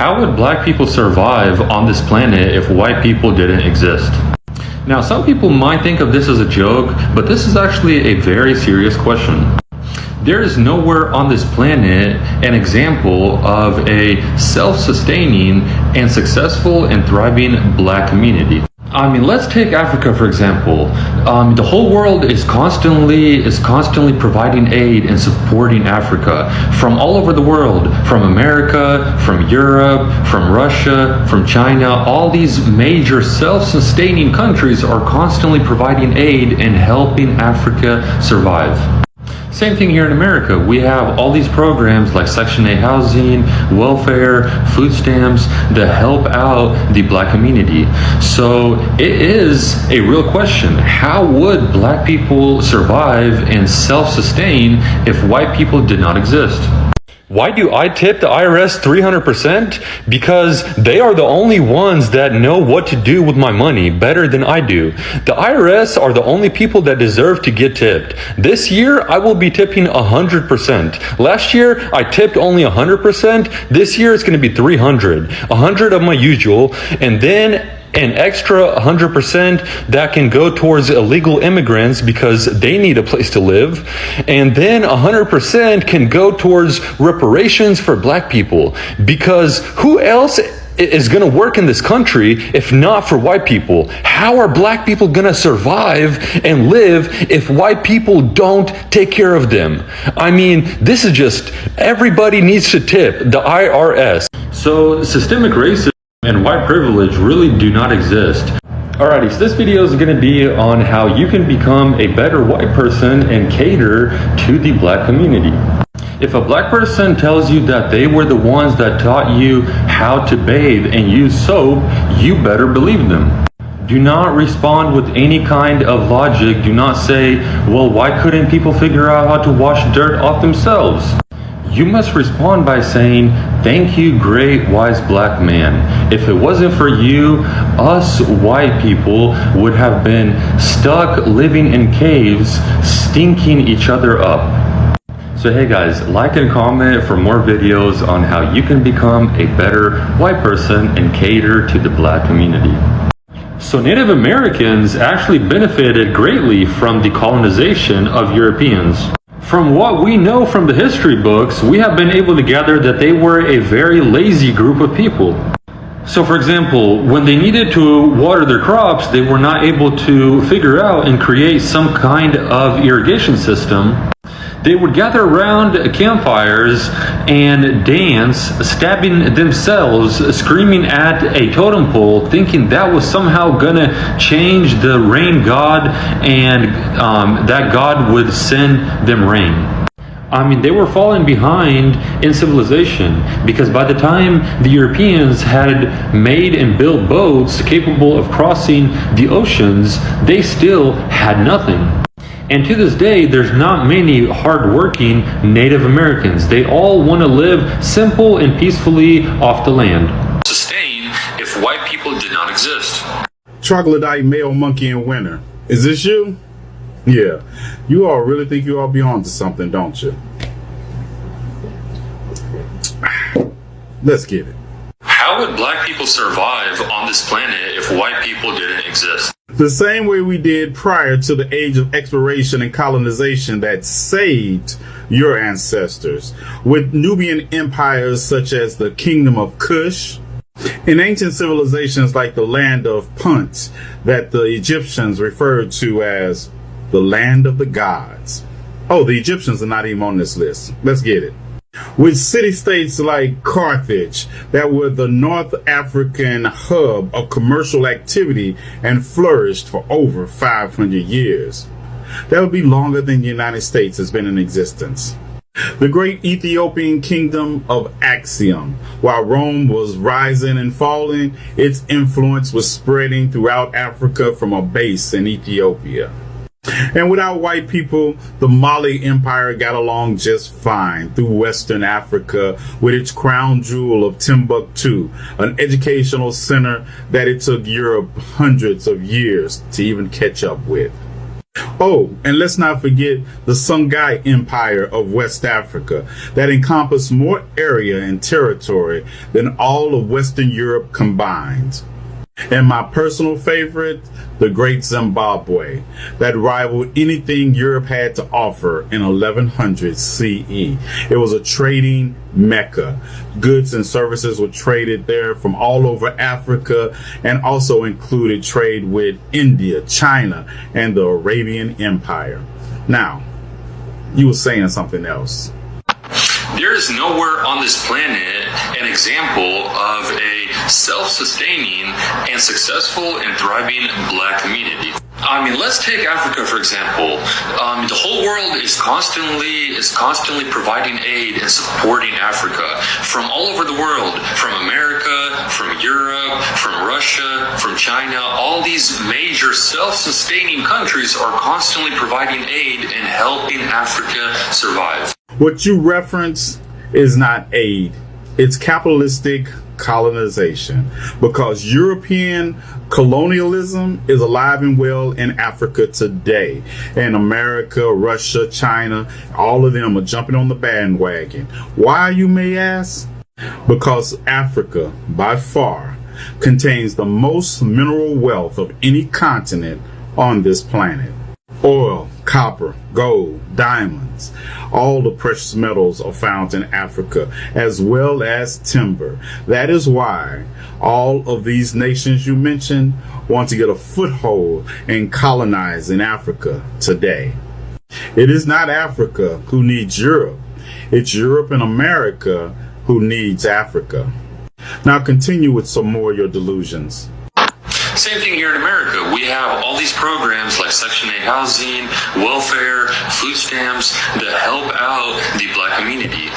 How would black people survive on this planet if white people didn't exist? Now, some people might think of this as a joke, but this is actually a very serious question. There is nowhere on this planet an example of a self-sustaining and successful and thriving black community. I mean, let's take Africa for example. The whole world is constantly providing aid and supporting Africa from all over the world, from America, from Europe, from Russia, from China. All these major self-sustaining countries are constantly providing aid and helping Africa survive. Same thing here in America. We have all these programs like Section 8 housing, welfare, food stamps that help out the black community. So it is a real question. How would black people survive and self-sustain if white people did not exist? Why do I tip the IRS 300%? Because they are the only ones that know what to do with my money better than I do. The IRS are the only people that deserve to get tipped. This year, I will be tipping 100%. Last year, I tipped only 100%. This year, it's going to be 300. 100 of my usual, and then an extra 100% that can go towards illegal immigrants because they need a place to live. And then 100% can go towards reparations for black people, because who else is going to work in this country if not for white people? How are black people going to survive and live if white people don't take care of them? I mean, this is just, everybody needs to tip the IRS. So systemic racism and white privilege really do not exist. Alrighty, so this video is going to be on how you can become a better white person and cater to the black community. If a black person tells you that they were the ones that taught you how to bathe and use soap, you better believe them. Do not respond with any kind of logic. Do not say, well, why couldn't people figure out how to wash dirt off themselves? You must respond by saying, thank you, great wise black man. If it wasn't for you, us white people would have been stuck living in caves, stinking each other up. So hey guys, like and comment for more videos on how you can become a better white person and cater to the black community. So Native Americans actually benefited greatly from the colonization of Europeans. From what we know from the history books, we have been able to gather that they were a very lazy group of people. So for example, when they needed to water their crops, they were not able to figure out and create some kind of irrigation system. They would gather around campfires and dance, stabbing themselves, screaming at a totem pole, thinking that was somehow gonna change the rain god and that God would send them rain. I mean, they were falling behind in civilization because by the time the Europeans had made and built boats capable of crossing the oceans, they still had nothing. And to this day, there's not many hardworking Native Americans. They all want to live simple and peacefully off the land. Sustain if white people did not exist. Troglodyte male monkey in winter. Is this you? Yeah. You all really think you all be on to something, don't you? Let's get it. How would black people survive on this planet if white people didn't exist? The same way we did prior to the age of exploration and colonization that saved your ancestors, with Nubian empires such as the Kingdom of Kush, in ancient civilizations like the land of Punt that the Egyptians referred to as the land of the gods. Oh, the Egyptians are not even on this list. Let's get it. With city-states like Carthage that were the North African hub of commercial activity and flourished for over 500 years. That would be longer than the United States has been in existence. The great Ethiopian kingdom of Axiom, while Rome was rising and falling, its influence was spreading throughout Africa from a base in Ethiopia. And without white people, the Mali Empire got along just fine through Western Africa with its crown jewel of Timbuktu, an educational center that it took Europe hundreds of years to even catch up with. Oh, and let's not forget the Songhai Empire of West Africa that encompassed more area and territory than all of Western Europe combined. And my personal favorite, the Great Zimbabwe, that rivaled anything Europe had to offer in 1100 CE. It was a trading mecca. Goods and services were traded there from all over Africa and also included trade with India, China, and the Arabian Empire. Now, you were saying something else. There is nowhere on this planet an example of a self-sustaining and successful and thriving black community. I mean, let's take Africa for example. The whole world is constantly providing aid and supporting Africa from all over the world, from America, from Europe, from Russia, from China. All these major self-sustaining countries are constantly providing aid and helping Africa survive. What you reference is not aid, it's capitalistic colonization, because European colonialism is alive and well in Africa today. And America, Russia, China, all of them are jumping on the bandwagon. Why, you may ask? Because Africa, by far, contains the most mineral wealth of any continent on this planet. Oil, copper, gold, diamonds, all the precious metals are found in Africa, as well as timber. That is why all of these nations you mentioned want to get a foothold and colonize in Africa today. It is not Africa who needs Europe. It's Europe and America who needs Africa. Now continue with some more of your delusions. Same thing here in America. We have all these programs like Section 8 housing, welfare, food stamps that help out the black community.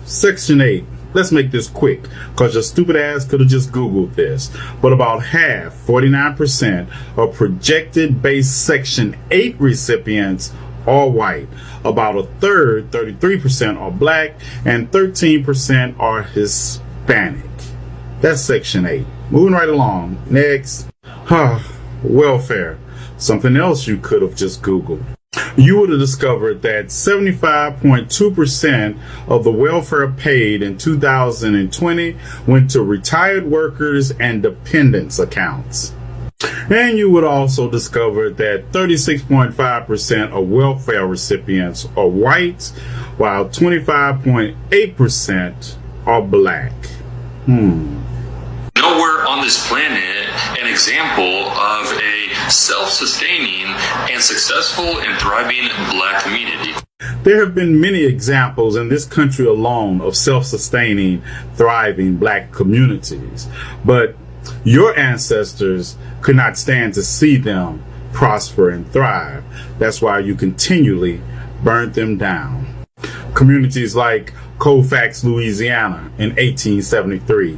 Section 8. Let's make this quick, because your stupid ass could have just Googled this. But about half, 49%, of projected base Section 8 recipients are white. About a third, 33%, are black, and 13% are Hispanic. That's Section 8. Moving right along. Next. Welfare. Something else you could have just Googled. You would have discovered that 75.2% of the welfare paid in 2020 went to retired workers and dependents accounts. And you would also discover that 36.5% of welfare recipients are white, while 25.8% are black. Nowhere on this planet an example of a self-sustaining and successful and thriving black community. There have been many examples in this country alone of self-sustaining, thriving black communities, but your ancestors could not stand to see them prosper and thrive. That's why you continually burnt them down. Communities like Colfax, Louisiana in 1873.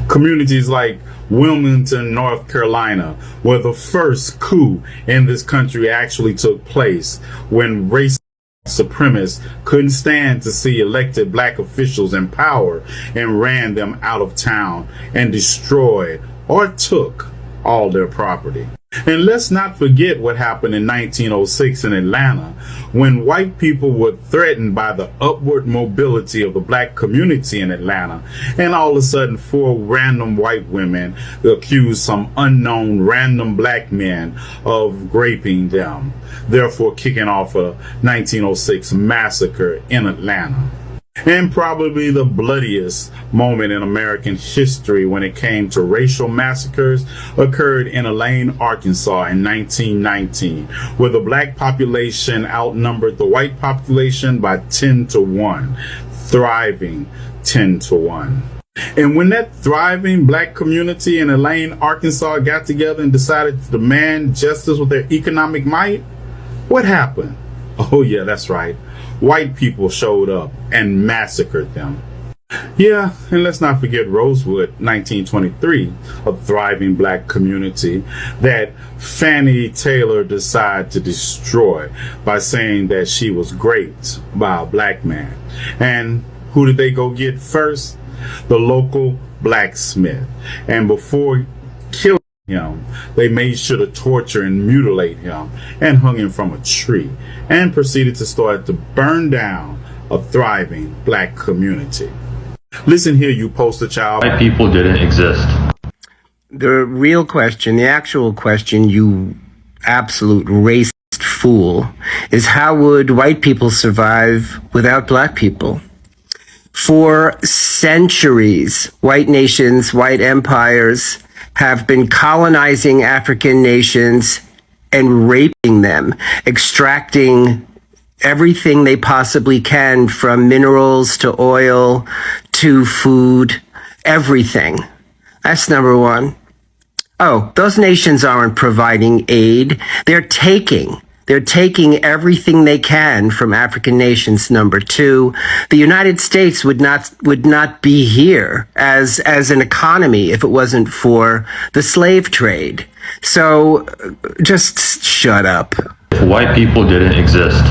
Communities like Wilmington, North Carolina, where the first coup in this country actually took place when racist supremacists couldn't stand to see elected black officials in power and ran them out of town and destroyed or took all their property. And let's not forget what happened in 1906 in Atlanta, when white people were threatened by the upward mobility of the black community in Atlanta, and all of a sudden 4 random white women accused some unknown random black men of raping them, therefore kicking off a 1906 massacre in Atlanta. And probably the bloodiest moment in American history when it came to racial massacres occurred in Elaine, Arkansas in 1919, where the black population outnumbered the white population by 10 to 1, thriving 10 to 1. And when that thriving black community in Elaine, Arkansas got together and decided to demand justice with their economic might, what happened? Oh yeah, that's right. White people showed up and massacred them. Yeah, and let's not forget Rosewood, 1923, a thriving black community that Fannie Taylor decided to destroy by saying that she was raped by a black man. And who did they go get first? The local blacksmith. And before killing him. They made sure to torture and mutilate him and hung him from a tree and proceeded to start to burn down a thriving black community. Listen here, you poster child. White people didn't exist. The real question, the actual question, you absolute racist fool, is how would white people survive without black people? For centuries, white nations, white empires have been colonizing African nations and raping them, extracting everything they possibly can, from minerals to oil to food, everything. That's number one. Oh, those nations aren't providing aid. They're taking everything they can from African nations. Number two, the United States would not be here as an economy if it wasn't for the slave trade. So just shut up. If white people didn't exist.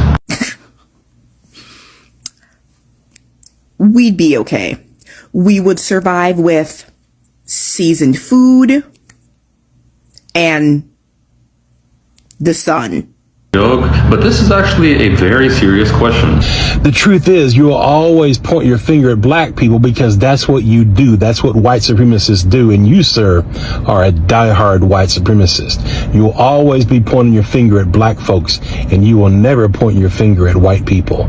We'd be okay. We would survive with seasoned food and the sun. Joke, but this is actually a very serious question. The truth is, you will always point your finger at black people because that's what you do. That's what white supremacists do. And you, sir, are a diehard white supremacist. You will always be pointing your finger at black folks, and you will never point your finger at white people.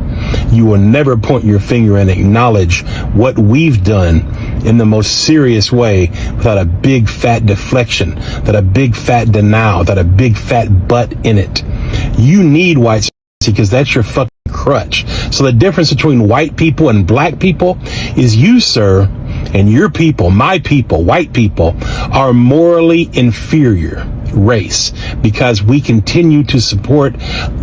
You will never point your finger and acknowledge what we've done in the most serious way without a big fat deflection, without a big fat denial, without a big fat butt in it. You need white supremacy because that's your fucking crutch. So the difference between white people and black people is you, sir, and your people, my people, white people, are morally inferior race because we continue to support,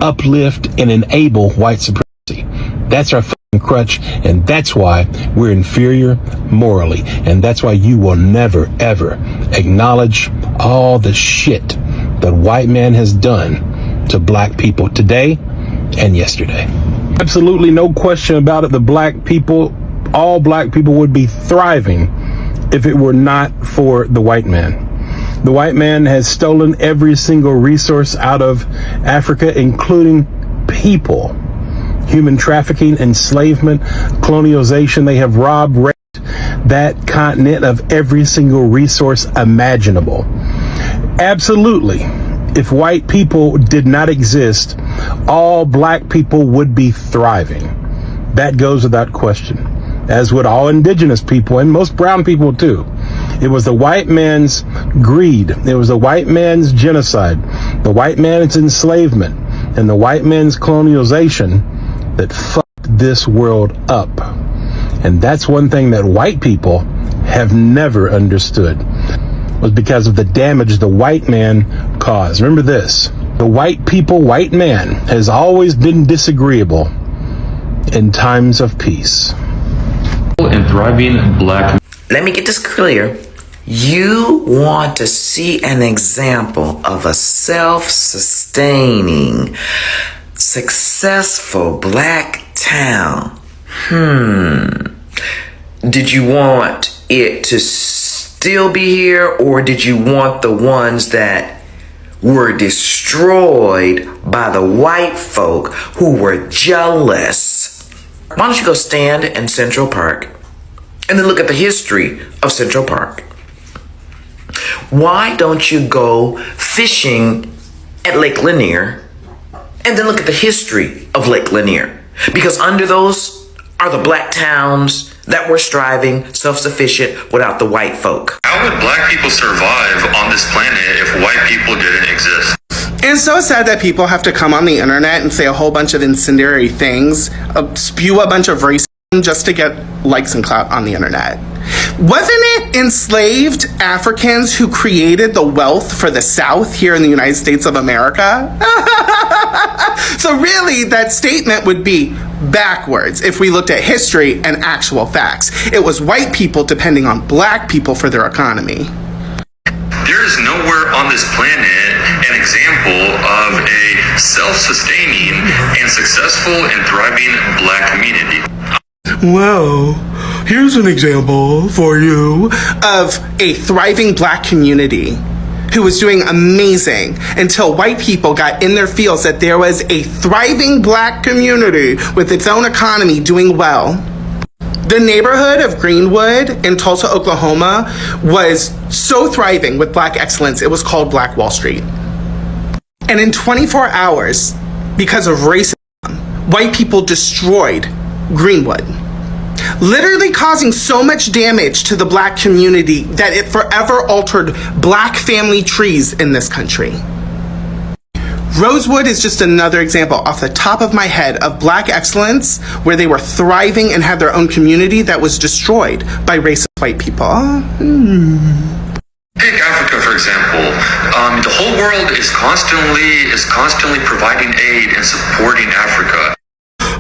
uplift, and enable white supremacy. That's our fucking crutch, and that's why we're inferior morally. And that's why you will never, ever acknowledge all the shit that white man has done to black people today and yesterday. Absolutely no question about it. All black people would be thriving if it were not for the white man. The white man has stolen every single resource out of Africa, including people. Human trafficking, enslavement, colonialization. They have robbed, raped that continent of every single resource imaginable. Absolutely. If white people did not exist, all black people would be thriving. That goes without question, as would all indigenous people and most brown people too. It was the white man's greed. It was the white man's genocide, the white man's enslavement, and the white man's colonialization that fucked this world up. And that's one thing that white people have never understood, was because of the damage the white man caused. Remember this, the white people, white man has always been disagreeable in times of peace. And thriving black. Let me get this clear. You want to see an example of a self-sustaining, successful black town. Did you want it to still be here, or did you want the ones that were destroyed by the white folk who were jealous? Why don't you go stand in Central Park and then look at the history of Central Park? Why don't you go fishing at Lake Lanier and then look at the history of Lake Lanier? Because under those are the black towns that were striving, self-sufficient without the white folk. How would black people survive on this planet if white people didn't exist? It's so sad that people have to come on the internet and say a whole bunch of incendiary things, spew a bunch of racism just to get likes and clout on the internet. Wasn't it enslaved Africans who created the wealth for the South here in the United States of America? So really, that statement would be backwards if we looked at history and actual facts. It was white people depending on black people for their economy. There is nowhere on this planet an example of a self-sustaining and successful and thriving black community. Well, here's an example for you of a thriving black community who was doing amazing until white people got in their feels that there was a thriving black community with its own economy doing well. The neighborhood of Greenwood in Tulsa, Oklahoma was so thriving with black excellence, it was called Black Wall Street. And in 24 hours, because of racism, white people destroyed Greenwood, literally causing so much damage to the black community that it forever altered black family trees in this country. Rosewood is just another example off the top of my head of black excellence where they were thriving and had their own community that was destroyed by racist white people. Take Africa, for example. The whole world is constantly providing aid and supporting Africa.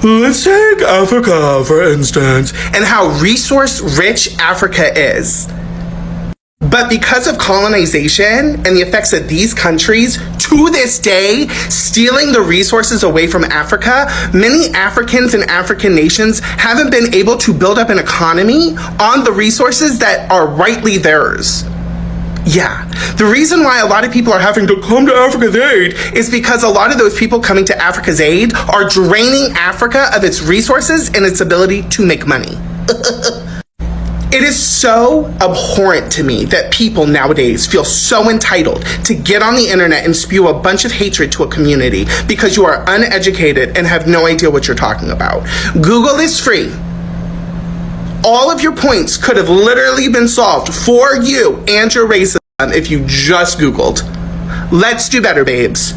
Let's take Africa, for instance, and how resource-rich Africa is. But because of colonization and the effects of these countries, to this day, stealing the resources away from Africa, many Africans and African nations haven't been able to build up an economy on the resources that are rightly theirs. Yeah, the reason why a lot of people are having to come to Africa's aid is because a lot of those people coming to Africa's aid are draining Africa of its resources and its ability to make money. It is so abhorrent to me that people nowadays feel so entitled to get on the internet and spew a bunch of hatred to a community because you are uneducated and have no idea what you're talking about. Google is free. All of your points could have literally been solved for you and your racism if you just Googled. Let's do better, babes.